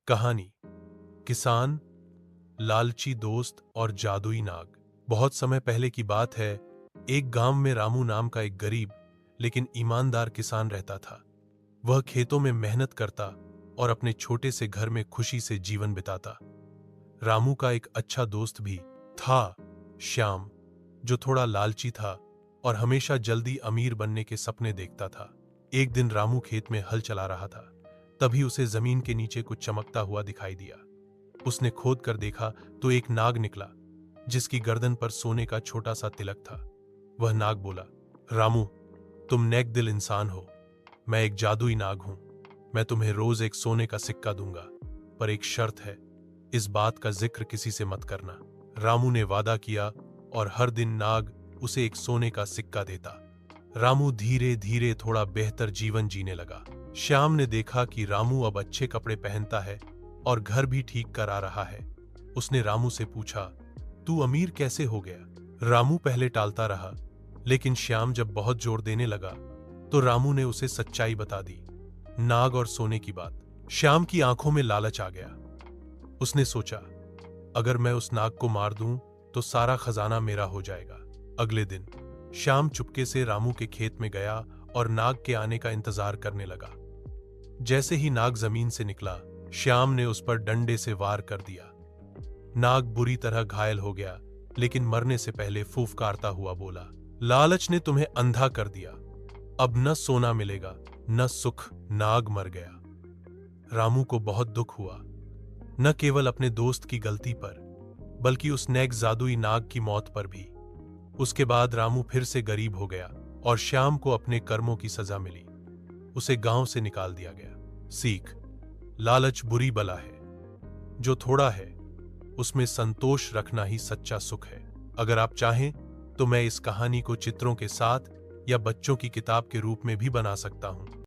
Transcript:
कहानी किसान, लालची दोस्त और जादुई नाग। बहुत समय पहले की बात है। एक गांव में रामू नाम का एक गरीब लेकिन ईमानदार किसान रहता था। वह खेतों में मेहनत करता और अपने छोटे से घर में खुशी से जीवन बिताता। रामू का एक अच्छा दोस्त भी था, श्याम, जो थोड़ा लालची था और हमेशा जल्दी अमीर बनने के सपने देखता था। एक दिन रामू खेत में हल चला रहा था, तभी उसे जमीन के नीचे कुछ चमकता हुआ दिखाई दिया। उसने खोद कर देखा तो एक नाग निकला, जिसकी गर्दन पर सोने का छोटा सा तिलक था। वह नाग बोला, रामू, तुम नेक दिल इंसान हो। मैं एक जादुई नाग हूं। मैं तुम्हें रोज एक सोने का सिक्का दूंगा, पर एक शर्त है, इस बात का जिक्र किसी से मत करना। रामू ने वादा किया और हर दिन नाग उसे एक सोने का सिक्का देता। रामू धीरे धीरे थोड़ा बेहतर जीवन जीने लगा। श्याम ने देखा कि रामू अब अच्छे कपड़े पहनता है और घर भी ठीक करा रहा है। उसने रामू से पूछा, तू अमीर कैसे हो गया? रामू पहले टालता रहा, लेकिन श्याम जब बहुत जोर देने लगा तो रामू ने उसे सच्चाई बता दी, नाग और सोने की बात। श्याम की आंखों में लालच आ गया। उसने सोचा, अगर मैं उस नाग को मार दूं तो सारा खजाना मेरा हो जाएगा। अगले दिन श्याम चुपके से रामू के खेत में गया और नाग के आने का इंतजार करने लगा। जैसे ही नाग जमीन से निकला, श्याम ने उस पर डंडे से वार कर दिया। नाग बुरी तरह घायल हो गया, लेकिन मरने से पहले फूफकारता हुआ बोला, लालच ने तुम्हें अंधा कर दिया। अब न सोना मिलेगा न सुख। नाग मर गया। रामू को बहुत दुख हुआ, न केवल अपने दोस्त की गलती पर, बल्कि उस नेक जादुई नाग की मौत पर भी। उसके बाद रामू फिर से गरीब हो गया और श्याम को अपने कर्मों की सजा मिली। उसे गांव से निकाल दिया गया। सीख, लालच बुरी बला है। जो थोड़ा है उसमें संतोष रखना ही सच्चा सुख है। अगर आप चाहें तो मैं इस कहानी को चित्रों के साथ या बच्चों की किताब के रूप में भी बना सकता हूं।